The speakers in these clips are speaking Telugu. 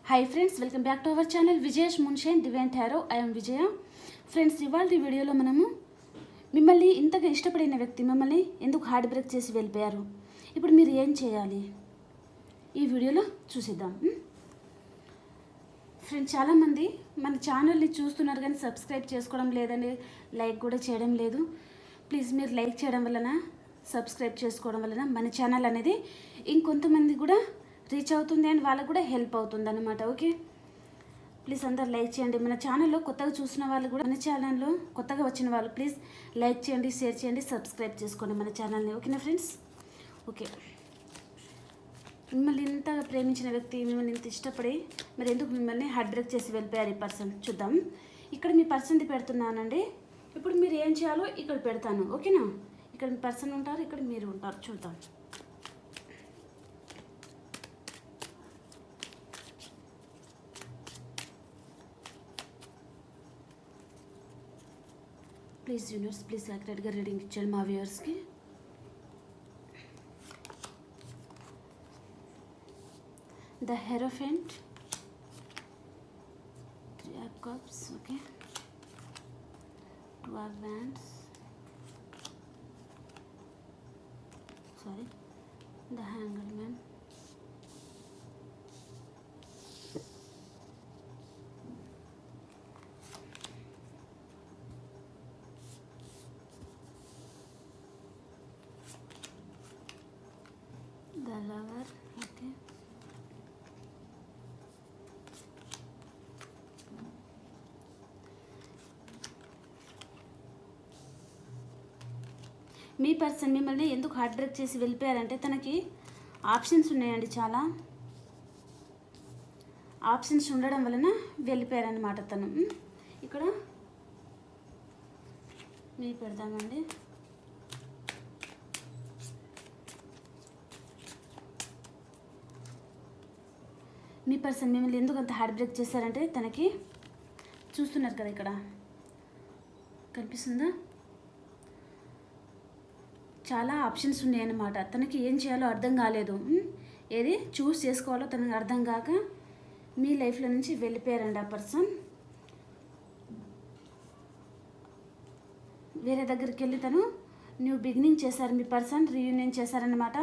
Hi friends, welcome back to our channel విజయేష్ మున్షేన్ divine tarot. I'm Vijaya. Friends, ఇవాళ వీడియోలో మనము మిమ్మల్ని ఇంతగా ఇష్టపడిన వ్యక్తి మిమ్మల్ని ఎందుకు హార్ట్ బ్రేక్ చేసి వెళ్ళిపోయారు, ఇప్పుడు మీరు ఏం చేయాలి, ఈ వీడియోలో చూసిద్దాం. ఫ్రెండ్స్, చాలామంది మన ఛానల్ని చూస్తున్నారు కానీ సబ్స్క్రైబ్ చేసుకోవడం లేదని, లైక్ కూడా చేయడం లేదు. ప్లీజ్ మీరు లైక్ చేయడం వలన, సబ్స్క్రైబ్ చేసుకోవడం వలన మన ఛానల్ అనేది ఇంకొంతమంది కూడా రీచ్ అవుతుంది అండ్ వాళ్ళకు కూడా హెల్ప్ అవుతుంది అన్నమాట. ఓకే, ప్లీజ్ అందరు లైక్ చేయండి. మన ఛానల్లో కొత్తగా చూసిన వాళ్ళు కూడా, మన ఛానల్లో కొత్తగా వచ్చిన వాళ్ళు ప్లీజ్ లైక్ చేయండి, షేర్ చేయండి, సబ్స్క్రైబ్ చేసుకోండి మన ఛానల్ని. ఓకేనా ఫ్రెండ్స్? ఓకే, మిమ్మల్ని ఇంతగా ప్రేమించిన వ్యక్తి మిమ్మల్ని ఇంత ఇష్టపడి మరి ఎందుకు మిమ్మల్ని హార్ట్ బ్రేక్ చేసి వెళ్ళిపోయారు ఈ పర్సన్? చూద్దాం. ఇక్కడ మీ పర్సన్ది పెడుతున్నానండి. ఇప్పుడు మీరు ఏం చేయాలో ఇక్కడ పెడతాను. ఓకేనా? ఇక్కడ మీ పర్సన్ ఉంటారు, ఇక్కడ మీరు ఉంటారు. చూద్దాం. ప్లీజ్ యూనివర్స్, ప్లీజ్ యాక్యురేట్గా రీడింగ్ ఇచ్చాడు మా వ్యూవర్స్కి. The hierophant, 3 of cups, okay, 2 of wands, sorry, the hanger man, the lover, okay, మీ పర్సన్ మిమ్మల్ని ఎందుకు హార్ట్ బ్రేక్ చేసి వెళ్ళిపోయారంటే తనకి ఆప్షన్స్ ఉన్నాయండి, చాలా ఆప్షన్స్ ఉండడం వలన వెళ్ళిపోయారనమాట తను. ఇక్కడ మీ పెడదామండి. మీ పర్సన్ మిమ్మల్ని ఎందుకు అంత హార్ట్ బ్రేక్ చేశారంటే తనకి, చూస్తున్నారు కదా ఇక్కడ కనిపిస్తుందా, చాలా ఆప్షన్స్ ఉన్నాయన్నమాట. తనకి ఏం చేయాలో అర్థం కాలేదు, ఏది చూస్ చేసుకోవాలో తనకు అర్థం కాక మీ లైఫ్లో నుంచి వెళ్ళిపోయారండి ఆ పర్సన్. వేరే దగ్గరికి వెళ్ళి తను న్యూ బిగినింగ్ చేశారు, మీ పర్సన్ రీయూనియన్ చేశారన్నమాట.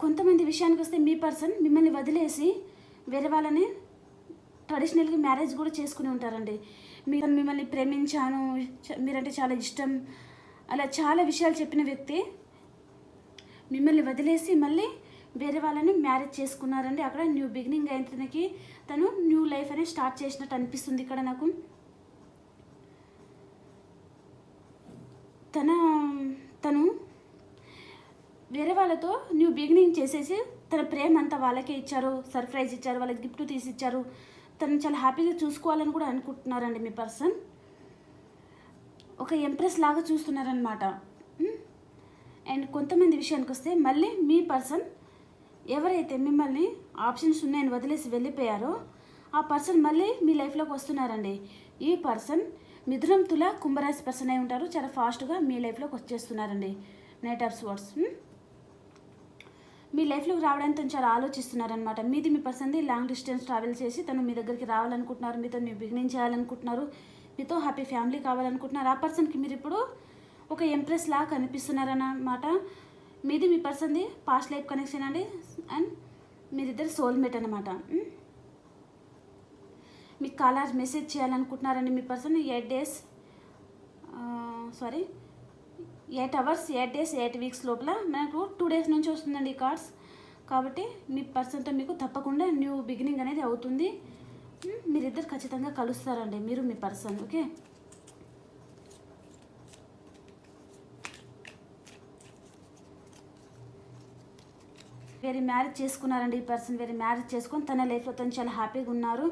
కొంతమంది విషయానికి వస్తే మీ పర్సన్ మిమ్మల్ని వదిలేసి వేరే వాళ్ళని ట్రెడిషనల్గా మ్యారేజ్ కూడా చేసుకుని ఉంటారండి. మీరు మిమ్మల్ని ప్రేమించాను, మీరంటే చాలా ఇష్టం, అలా చాలా విషయాలు చెప్పిన వ్యక్తి మిమ్మల్ని వదిలేసి మళ్ళీ వేరే వాళ్ళని మ్యారేజ్ చేసుకున్నారండి. అక్కడ న్యూ బిగినింగ్ అయిన తనకి తను న్యూ లైఫ్ అనేది స్టార్ట్ చేసినట్టు అనిపిస్తుంది ఇక్కడ నాకు. తను వేరే వాళ్ళతో న్యూ బిగినింగ్ చేసేసి తన ప్రేమ అంతా వాళ్ళకే ఇచ్చారు, సర్ప్రైజ్ ఇచ్చారు, వాళ్ళకి గిఫ్ట్ తీసి ఇచ్చారు. తను చాలా హ్యాపీగా చూసుకోవాలని కూడా అనుకుంటున్నారండి మీ పర్సన్. ఒక ఎంప్రెస్ లాగా చూస్తున్నారనమాట. అండ్ కొంతమంది విషయానికి వస్తే మళ్ళీ మీ పర్సన్ ఎవరైతే మిమ్మల్ని ఆప్షన్స్ ఉన్నాయని వదిలేసి వెళ్ళిపోయారో ఆ పర్సన్ మళ్ళీ మీ లైఫ్లోకి వస్తున్నారండి. ఈ పర్సన్ మిథునం, తుల, కుంభరాశి పర్సన్ అయి ఉంటారు. చాలా ఫాస్ట్గా మీ లైఫ్లోకి వచ్చేస్తున్నారండి. నైట్ ఆఫ్ స్వర్డ్స్ మీ లైఫ్లోకి రావడానికి తను చాలా ఆలోచిస్తున్నారనమాట. మీది మీ పర్సన్ది లాంగ్ డిస్టెన్స్ ట్రావెల్ చేసి తను మీ దగ్గరికి రావాలనుకుంటున్నారు, మీతో న్యూ బిగినింగ్ చేయాలనుకుంటున్నారు, మీతో హ్యాపీ ఫ్యామిలీ కావాలనుకుంటున్నారు. ఆ పర్సన్కి మీరు ఇప్పుడు ఒక ఎంప్రెస్ లాగా కనిపిస్తున్నారన్నమాట. మీది మీ పర్సన్ది పాస్ట్ లైఫ్ కనెక్షన్ అండి. అండ్ మీరిద్దరు సోల్మేట్ అనమాట. మీకు కాలర్ మెసేజ్ చేయాలనుకుంటున్నారండి మీ పర్సన్ 8 hours 8 days 8 weeks లోపల. మనకు 2 days నుంచి వస్తుందండి ఈ కార్డ్స్. కాబట్టి మీ పర్సన్తో మీకు తప్పకుండా న్యూ బిగినింగ్ అనేది అవుతుంది. మీరిద్దరు ఖచ్చితంగా కలుస్తారండి, మీరు మీ పర్సన్. ఓకే, వేరే మ్యారేజ్ చేసుకున్నారండి ఈ పర్సన్. వేరే మ్యారేజ్ చేసుకొని తన లైఫ్లో తను చాలా హ్యాపీగా ఉన్నారు.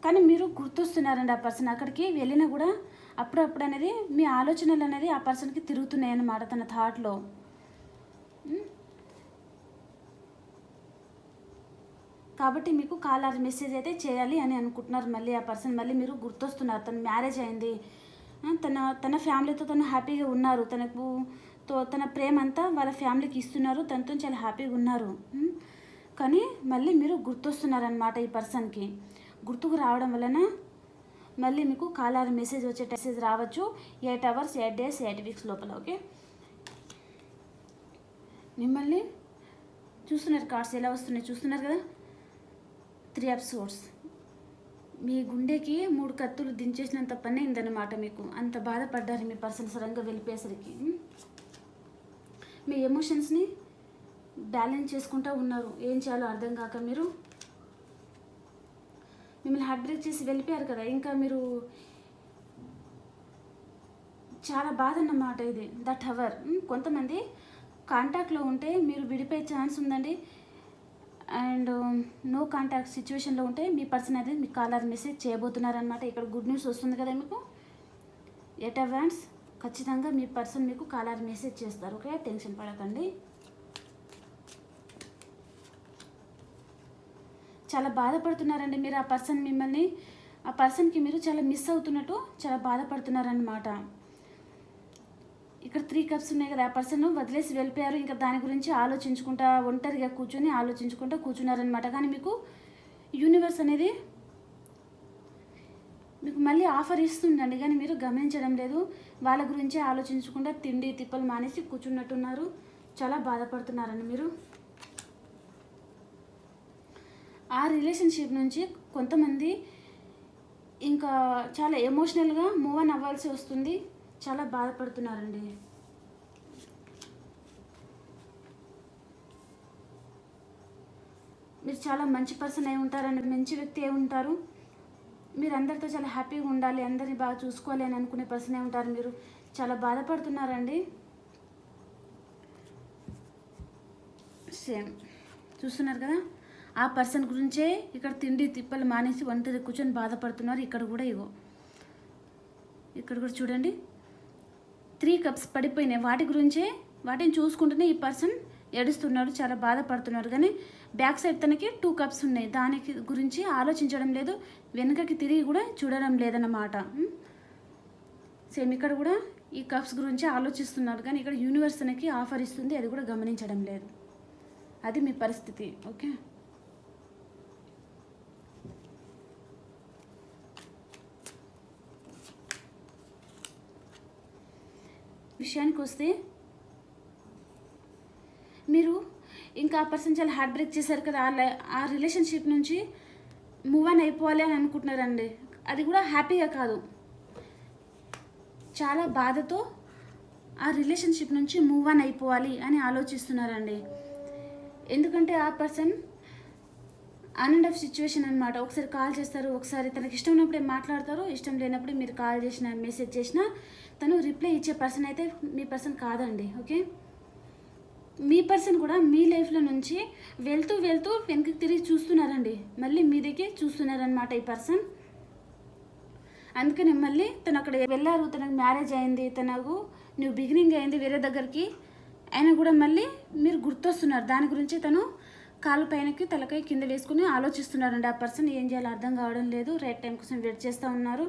కానీ మీరు గుర్తొస్తున్నారండి ఆ పర్సన్. అక్కడికి వెళ్ళినా కూడా అప్పుడప్పుడు అనేది మీ ఆలోచనలు అనేది ఆ పర్సన్కి తిరుగుతున్నాయి అన్నమాట తన థాట్లో. కాబట్టి మీకు కాల్ ఆర్ మెసేజ్ అయితే చేయాలి అని అనుకుంటున్నారు మళ్ళీ ఆ పర్సన్. మళ్ళీ మీరు గుర్తొస్తున్నారు, తను మ్యారేజ్ అయింది, తన ఫ్యామిలీతో తను హ్యాపీగా ఉన్నారు, తన ప్రేమ అంతా వాళ్ళ ఫ్యామిలీకి ఇస్తున్నారు, తనతో చాలా హ్యాపీగా ఉన్నారు. కానీ మళ్ళీ మీరు గుర్తొస్తున్నారనమాట ఈ పర్సన్కి. గుర్తుకు రావడం వలన మళ్ళీ మీకు కాలర్ మెసేజ్ వచ్చే మెసేజ్ రావచ్చు 8 hours 8 days 8 weeks లోపల. ఓకే, మిమ్మల్ని చూస్తున్నారు. కార్డ్స్ ఎలా వస్తున్నాయి చూస్తున్నారు కదా. 3 of swords. మీ గుండెకి 3 కత్తులు దించేసినంత పని అయిందన్నమాట. మీకు అంత బాధపడ్డారు మీ పర్సన్ సడన్గా వెళ్ళిపోయేసరికి. మీ ఎమోషన్స్ని బ్యాలెన్స్ చేసుకుంటూ ఉన్నారు. ఏం చేయాలో అర్థం కాక మీరు మిమ్మల్ని హార్ట్ బ్రేక్ చేసి వెళ్ళిపోయారు కదా. ఇంకా మీరు చాలా బాధ అన్నమాట ఇది. దట్ అవర్ కొంతమంది కాంటాక్ట్లో ఉంటే మీరు విడిపోయే ఛాన్స్ ఉందండి. అండ్ నో కాంటాక్ట్ సిచ్యువేషన్లో ఉంటే మీ పర్సన్ అనేది మీకు కాలర్ మెసేజ్ చేయబోతున్నారనమాట. ఇక్కడ గుడ్ న్యూస్ వస్తుంది కదా మీకు. 8 of wands ఖచ్చితంగా మీ పర్సన్ మీకు కాలర్ మెసేజ్ చేస్తారు. ఓకే, టెన్షన్ పడకండి. చాలా బాధపడుతున్నారండి మీరు. ఆ పర్సన్ మిమ్మల్ని, ఆ పర్సన్కి మీరు చాలా మిస్ అవుతున్నట్టు చాలా బాధపడుతున్నారనమాట. ఇక్కడ 3 cups ఉన్నాయి కదా. ఆ పర్సన్ వదిలేసి వెళ్ళిపోయారు. ఇంకా దాని గురించి ఆలోచించుకుంటా ఒంటరిగా కూర్చొని ఆలోచించుకుంటా కూర్చున్నారనమాట. కానీ మీకు యూనివర్స్ అనేది మీకు మళ్ళీ ఆఫర్ ఇస్తుందండి, కానీ మీరు గమనించడం లేదు. వాళ్ళ గురించి ఆలోచించకుండా తిండి తిప్పలు మానేసి కూర్చున్నట్టున్నారు. చాలా బాధపడుతున్నారండి మీరు. ఆ రిలేషన్షిప్ నుంచి కొంతమంది ఇంకా చాలా ఎమోషనల్గా మూవ్ ఆన్ అవ్వాల్సి వస్తుంది. చాలా బాధపడుతున్నారండి. మీరు చాలా మంచి పర్సన్ అయి ఉంటారండి, మంచి వ్యక్తి అయి ఉంటారు. మీరు అందరితో చాలా హ్యాపీగా ఉండాలి, అందరిని బాగా చూసుకోవాలి అని అనుకునే పర్సన్ అయి ఉంటారు. మీరు చాలా బాధపడుతున్నారండి. సేమ్ చూస్తున్నారు కదా. ఆ పర్సన్ గురించే ఇక్కడ తిండి తిప్పలు మానేసి ఒంటరి కూర్చొని బాధపడుతున్నారు. ఇక్కడ కూడా ఇగో, ఇక్కడ కూడా చూడండి 3 cups పడిపోయినాయి. వాటి గురించే, వాటిని చూసుకుంటూనే ఈ పర్సన్ ఏడుస్తున్నాడు, చాలా బాధపడుతున్నాడు. కానీ బ్యాక్ సైడ్ తనకి 2 cups ఉన్నాయి. దానికి గురించి ఆలోచించడం లేదు, వెనుకకి తిరిగి కూడా చూడడం లేదన్నమాట. సేమ్ ఇక్కడ కూడా ఈ కప్స్ గురించి ఆలోచిస్తున్నారు. కానీ ఇక్కడ యూనివర్స్ తనకి ఆఫర్ ఇస్తుంది, అది కూడా గమనించడం లేదు. అది మీ పరిస్థితి. ఓకే, విషయానికి వస్తే మీరు ఇంకా ఆ పర్సన్ చాలా హార్ట్ బ్రేక్ చేశారు కదా. ఆ రిలేషన్షిప్ నుంచి మూవ్ ఆన్ అయిపోవాలి అని అనుకుంటున్నారండి. అది కూడా హ్యాపీగా కాదు, చాలా బాధతో ఆ రిలేషన్షిప్ నుంచి మూవ్ ఆన్ అయిపోవాలి అని ఆలోచిస్తున్నారండి. ఎందుకంటే ఆ person on and of situation అనమాట. ఒకసారి కాల్ చేస్తారు, ఒకసారి తనకి ఇష్టం ఉన్నప్పుడే మాట్లాడతారు, ఇష్టం లేనప్పుడు మీరు కాల్ చేసినా మెసేజ్ చేసినా తను రిప్లై ఇచ్చే పర్సన్ అయితే మీ పర్సన్ కాదండి. ఓకే, మీ పర్సన్ కూడా మీ లైఫ్లో నుంచి వెళ్తూ వెళ్తూ వెనక్కి తిరిగి చూస్తున్నారండి, మళ్ళీ మీ దగ్గర చూస్తున్నారనమాట ఈ పర్సన్. అందుకని మళ్ళీ తను అక్కడ వెళ్ళారు, తనకు మ్యారేజ్ అయింది, తనకు న్యూ బిగినింగ్ అయింది వేరే దగ్గరికి, అయినా కూడా మళ్ళీ మీరు గుర్తొస్తున్నారు. దాని గురించి తను కాలు పైనకి తలకాయ కింద వేసుకుని ఆలోచిస్తున్నారండి. ఆ పర్సన్ ఏం చేయాలో అర్థం కావడం లేదు, రైట్ టైం కోసం వెయిట్ చేస్తూ ఉన్నారు.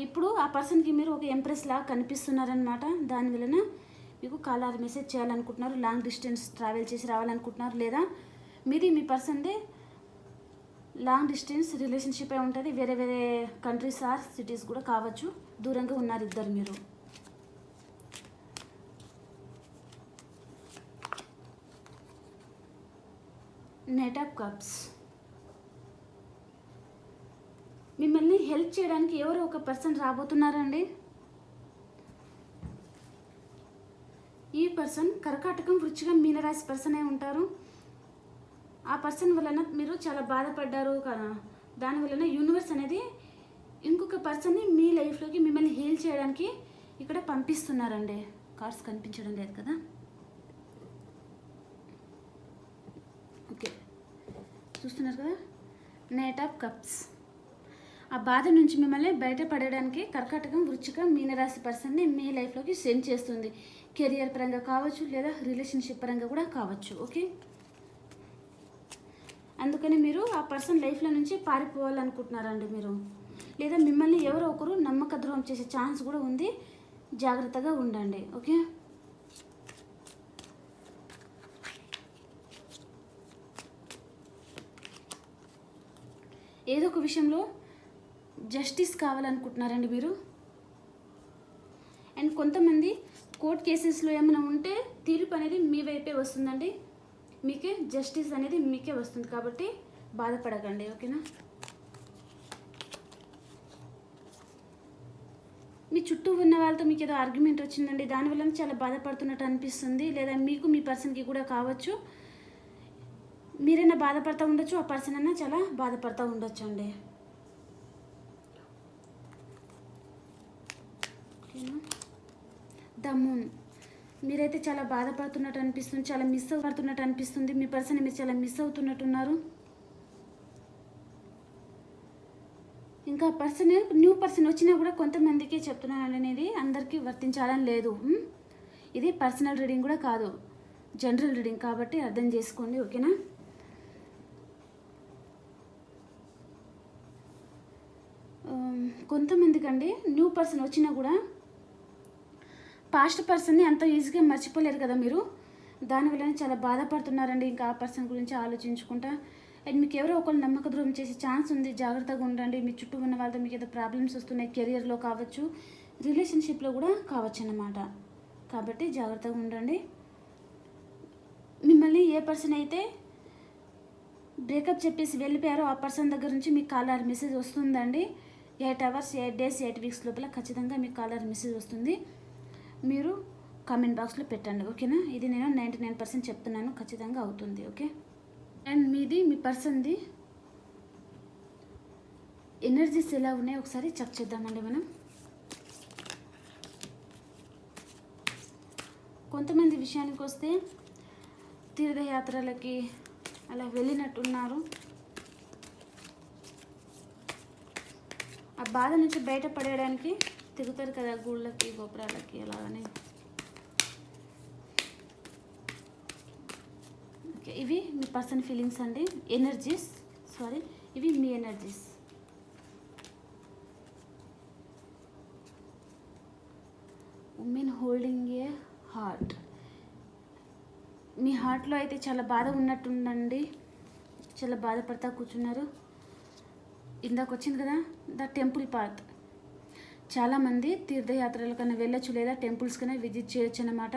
ఇప్పుడు ఆ పర్సన్కి మీరు ఒక ఎంప్రెస్ లాగా కనిపిస్తున్నారనమాట. దానివలన మీకు కాలర్ మెసేజ్ చేయాలనుకుంటున్నారు, లాంగ్ డిస్టెన్స్ ట్రావెల్ చేసి రావాలనుకుంటున్నారు, లేదా మీది మీ పర్సన్దే లాంగ్ డిస్టెన్స్ రిలేషన్షిప్ అయి ఉంటుంది. వేరే వేరే కంట్రీస్ ఆర్ సిటీస్ కూడా కావచ్చు, దూరంగా ఉన్నారు ఇద్దరు మీరు. Knight of cups. మిమ్మల్ని హెల్ప్ చేయడానికి ఎవరో ఒక పర్సన్ రాబోతున్నారండి. ఈ పర్సన్ కర్కాటకం వృశ్చికం మీనరాశి పర్సన్ అయి ఉంటారు. ఆ పర్సన్ వలన మీరు చాలా బాధపడ్డారు కదా, దాని వలన యూనివర్స్ అనేది ఇంకొక పర్సన్ని మీ లైఫ్లోకి మిమ్మల్ని హీల్ చేయడానికి ఇక్కడ పంపిస్తున్నారండి. కార్డ్స్ కనిపించడం లేదు కదా. ఓకే, చూస్తున్నారు కదా, నైట్ ఆఫ్ కప్స్. ఆ బాధ నుంచి మిమ్మల్ని బయటపడడానికి కర్కాటకం వృశ్చికం మీనరాశి పర్సన్ని మీ లైఫ్లోకి సెండ్ చేస్తుంది. కెరియర్ పరంగా కావచ్చు, లేదా రిలేషన్షిప్ పరంగా కూడా కావచ్చు. ఓకే, అందుకని మీరు ఆ పర్సన్ లైఫ్లో నుంచి పారిపోవాలనుకుంటున్నారండి మీరు, లేదా మిమ్మల్ని ఎవరో ఒకరు నమ్మక ద్రోహం చేసే ఛాన్స్ కూడా ఉంది, జాగ్రత్తగా ఉండండి. ఓకే, ఏదో ఒక విషయంలో జస్టిస్ కావాలనుకుంటున్నారండి మీరు. అండ్ కొంతమంది కోర్ట్ కేసెస్లో ఏమైనా ఉంటే తీర్పు అనేది మీ వైపే వస్తుందండి. మీకే జస్టిస్ అనేది మీకే వస్తుంది, కాబట్టి బాధపడకండి. ఓకేనా. మీ చుట్టూ ఉన్న వాళ్ళతో మీకు ఏదో ఆర్గ్యుమెంట్ వచ్చిందండి, దానివల్ల చాలా బాధపడుతున్నట్టు అనిపిస్తుంది. లేదా మీకు మీ పర్సన్కి కూడా కావచ్చు. మీరైనా బాధపడుతూ ఉండొచ్చు, ఆ పర్సన్ అయినా చాలా బాధపడుతూ ఉండొచ్చు అండి. ఓకేనా. ద మూన్, మీరైతే చాలా బాధపడుతున్నట్టు అనిపిస్తుంది, చాలా మిస్ అవుతున్నట్టు అనిపిస్తుంది. మీ పర్సన్ మీరు చాలా మిస్ అవుతున్నట్టున్నారు. ఇంకా పర్సన్ న్యూ పర్సన్ వచ్చినా కూడా కొంతమందికి చెప్తున్నాను అనేది అందరికీ వర్తించాలని లేదు. ఇది పర్సనల్ రీడింగ్ కూడా కాదు, జనరల్ రీడింగ్, కాబట్టి అర్థం చేసుకోండి. ఓకేనా. కొంతమందికి అండి న్యూ పర్సన్ వచ్చినా కూడా పాస్ట్ పర్సన్ని అంత ఈజీగా మర్చిపోలేరు కదా మీరు. దానివల్ల చాలా బాధపడుతున్నారండి. ఇంకా ఆ పర్సన్ గురించి ఆలోచించుకుంటా. అండ్ మీకు ఎవరో ఒకరు నమ్మక ద్రోహం చేసే ఛాన్స్ ఉంది, జాగ్రత్తగా ఉండండి. మీ చుట్టూ ఉన్న వాళ్ళతో మీకు ఏదో ప్రాబ్లమ్స్ వస్తున్నాయి, కెరియర్లో కావచ్చు, రిలేషన్షిప్లో కూడా కావచ్చు అన్నమాట. కాబట్టి జాగ్రత్తగా ఉండండి. మిమ్మల్ని ఏ పర్సన్ అయితే బ్రేకప్ చెప్పేసి వెళ్ళిపోయారో ఆ పర్సన్ దగ్గర నుంచి మీకు కాలర్ మెసేజ్ వస్తుందండి. 8 hours 8 days 8 weeks లోపల ఖచ్చితంగా మీకు కాలర్ మెసేజ్ వస్తుంది. మీరు కామెంట్ బాక్స్లో పెట్టండి. ఓకేనా. ఇది నేను 99% చెప్తున్నాను, ఖచ్చితంగా అవుతుంది. ఓకే. అండ్ మీది మీ పర్సన్ది ఎనర్జీస్ ఎలా ఉన్నాయో ఒకసారి చెక్ చేద్దామండి మనం. కొంతమంది విషయానికి వస్తే తీర్థయాత్రలకి అలా వెళ్ళినట్టున్నారు. ఆ బాధ నుంచి బయటపడేయడానికి తిరుగుతారు కదా గుళ్ళకి, గోపురాలకి అలాగని. ఓకే, ఇవి మీ పర్సన్ ఫీలింగ్స్ అండి, ఎనర్జీస్. ఇవి మీ energies. Women holding a heart. మీ హార్ట్లో అయితే చాలా బాధ ఉన్నట్టుందండి, చాలా బాధపడతా కూర్చున్నారు. ఇందాక వచ్చింది కదా ద టెంపుల్ పాత్. చాలామంది తీర్థయాత్రల కన్నా వెళ్ళొచ్చు, లేదా టెంపుల్స్ కన్నా విజిట్ చేయొచ్చు అన్నమాట.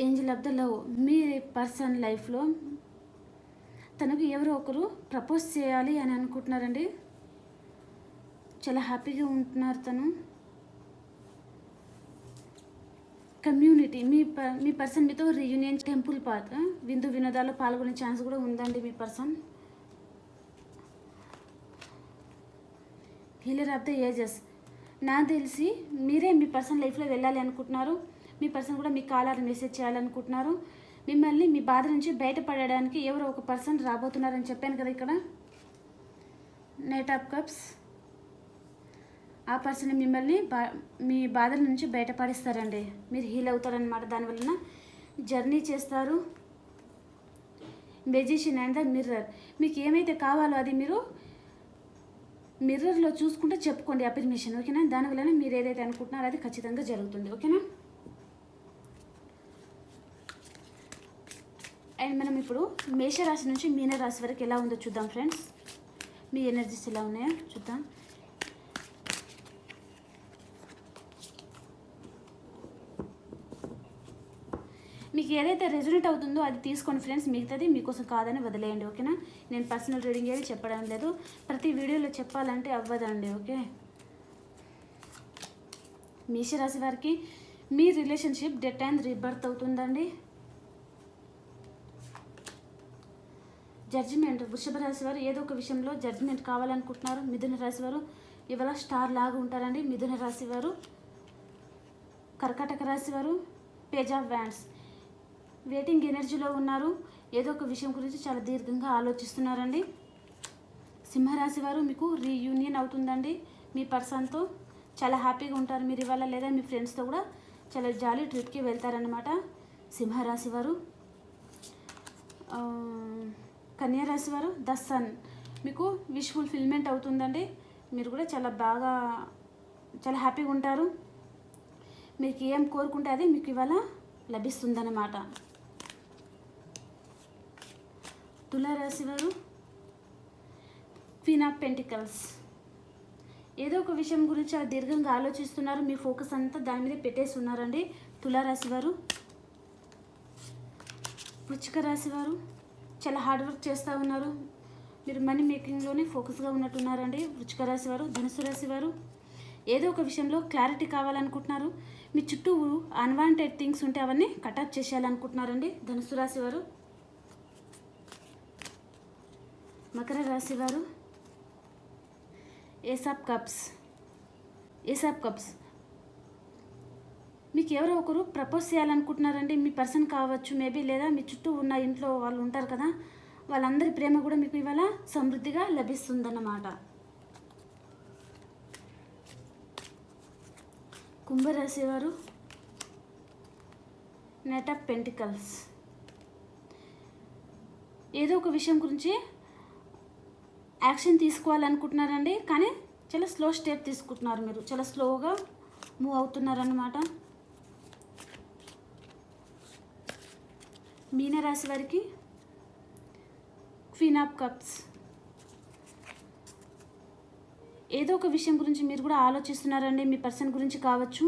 Angel of the love. Me person లైఫ్లో తనకు ఎవరో ఒకరు ప్రపోజ్ చేయాలి అని అనుకుంటున్నారండి. చాలా హ్యాపీగా ఉంటున్నారు తను. కమ్యూనిటీ, మీ పర్సన్ మీతో రీయూనియన్, టెంపుల్ పాత్, విందు వినోదాల్లో పాల్గొనే ఛాన్స్ కూడా ఉందండి మీ person. Healer of the ages. నాకు తెలిసి మీరే మీ పర్సన్ లైఫ్లో వెళ్ళాలి అనుకుంటున్నారు. మీ పర్సన్ కూడా మీ కాలర్ మెసేజ్ చేయాలనుకుంటున్నారు. మిమ్మల్ని మీ బాధ నుంచి బయటపడడానికి ఎవరో ఒక పర్సన్ రాబోతున్నారని చెప్పాను కదా ఇక్కడ. Knight of cups. ఆ పర్సన్ మిమ్మల్ని మీ బాధల నుంచి బయటపడిస్తారండి. మీరు హీల్ అవుతారనమాట. దానివలన జర్నీ చేస్తారు. Magician and the mirror. మీకు ఏమైతే కావాలో అది మీరు మిర్రర్లో చూసుకుంటే చెప్పుకోండి అఫర్మేషన్. ఓకేనా. దానివలన మీరు ఏదైతే అనుకుంటున్నారో అది ఖచ్చితంగా జరుగుతుంది. ఓకేనా. అండ్ మనం ఇప్పుడు మేషరాశి నుంచి మీనరాశి వరకు ఎలా ఉందో చూద్దాం ఫ్రెండ్స్. మీ ఎనర్జీస్ ఎలా ఉన్నాయో చూద్దాం. మీకు ఏదైతే రెజొనేట్ అవుతుందో అది తీసుకోండి ఫ్రెండ్స్. మిగతాది మీకోసం కాదని వదిలేయండి. ఓకేనా. నేను పర్సనల్ రీడింగ్ ఏది చెప్పడం లేదు, ప్రతి వీడియోలో చెప్పాలంటే అవ్వదండి. ఓకే. మేషరాశి వారికి మీ రిలేషన్షిప్ డెత్ అండ్ రీబర్త్ అవుతుందండి. జడ్జిమెంట్. వృషభ రాశి వారు ఏదో ఒక విషయంలో జడ్జిమెంట్ కావాలనుకుంటున్నారు. మిథున రాశి వారు ఇవాళ స్టార్ లాగా ఉంటారండి. మిథున రాశి వారు. కర్కాటక రాశి వారు పేజ్ ఆఫ్ వ్యాండ్స్. వెయిటింగ్ ఎనర్జీలో ఉన్నారు. ఏదో ఒక విషయం గురించి చాలా దీర్ఘంగా ఆలోచిస్తున్నారండి. సింహరాశి వారు మీకు రీయూనియన్ అవుతుందండి. మీ పర్సన్తో చాలా హ్యాపీగా ఉంటారు మీరు ఇవాళ, లేదా మీ ఫ్రెండ్స్తో కూడా చాలా జాలీ ట్రిప్కి వెళ్తారనమాట సింహరాశి వారు. కన్యారాశి వారు ద సన్. మీకు విష్ ఫుల్ఫిల్మెంట్ అవుతుందండి. మీరు కూడా చాలా హ్యాపీగా ఉంటారు. మీకు ఏం కోరుకుంటే అది మీకు ఇవాళ లభిస్తుందన్నమాట. తులారాశి వారు క్వీన్ ఆఫ్ పెంటికల్స్. ఏదో ఒక విషయం గురించి చాలా దీర్ఘంగా ఆలోచిస్తున్నారు. మీ ఫోకస్ అంతా దాని మీద పెట్టేసి ఉన్నారండి తులారాశి వారు. వృశ్చిక రాశి వారు చాలా హార్డ్ వర్క్ చేస్తూ ఉన్నారు. మీరు మనీ మేకింగ్లోనే ఫోకస్గా ఉన్నట్టున్నారండి వృశ్చిక రాశి వారు. ధనుసు రాశి వారు ఏదో ఒక విషయంలో క్లారిటీ కావాలనుకుంటున్నారు. మీ చుట్టూ అన్వాంటెడ్ థింగ్స్ ఉంటే అవన్నీ కటప్ చేసేయాలనుకుంటున్నారండి ధనుసు రాశి వారు. మకర రాశి వారు ఏస్ ఆఫ్ కప్స్. మీకు ఎవరో ఒకరు ప్రపోజ్ చేయాలనుకుంటున్నారండి. మీ పర్సన్ కావచ్చు మేబీ, లేదా మీ చుట్టూ ఉన్న ఇంట్లో వాళ్ళు ఉంటారు కదా, వాళ్ళందరి ప్రేమ కూడా మీకు ఇవాళ సమృద్ధిగా లభిస్తుందన్నమాట. కుంభరాశి వారు నైట్ ఆఫ్ పెంటికల్స్. ఏదో ఒక విషయం గురించి యాక్షన్ తీసుకోవాలనుకుంటున్నారండి, కానీ చాలా స్లో స్టెప్ తీసుకుంటున్నారు. మీరు చాలా స్లోగా మూవ్ అవుతున్నారన్నమాట. మీనరాశి వారికి క్వీన్ ఆఫ్ కప్స్. ఏదో ఒక విషయం గురించి మీరు కూడా ఆలోచిస్తున్నారండి. మీ పర్సన్ గురించి కావచ్చు.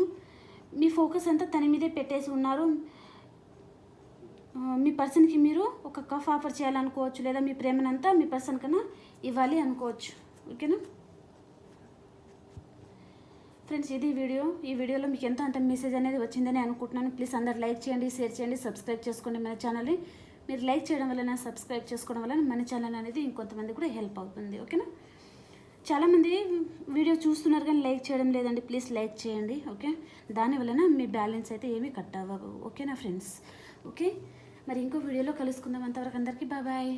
మీ ఫోకస్ అంతా తన మీదే పెట్టేసి ఉన్నారు. మీ పర్సన్కి మీరు ఒక కప్ ఆఫర్ చేయాలనుకోవచ్చు, లేదా మీ ప్రేమనంతా మీ పర్సన్ కన్నా ఇవ్వాలి అనుకోవచ్చు. ఓకేనా ఫ్రెండ్స్, ఇది వీడియో. ఈ వీడియోలో మీకు ఎంత అంత మెసేజ్ అనేది వచ్చిందని అనుకుంటున్నాను. ప్లీజ్ అందరు లైక్ చేయండి, షేర్ చేయండి, సబ్స్క్రైబ్ చేసుకోండి మన ఛానల్ని. మీరు లైక్ చేయడం వలన, సబ్స్క్రైబ్ చేసుకోవడం వలన మన ఛానల్ అనేది ఇంకొంతమంది కూడా హెల్ప్ అవుతుంది. ఓకేనా, చాలామంది వీడియో చూస్తున్నారు కానీ లైక్ చేయడం లేదండి. ప్లీజ్ లైక్ చేయండి. ఓకే, దాని వలన మీ బ్యాలెన్స్ అయితే ఏమీ కట్ అవ్వవు. ఓకేనా ఫ్రెండ్స్. ఓకే, మరి ఇంకో వీడియోలో కలుసుకుందాం. అంతవరకు అందరికీ బాయ్.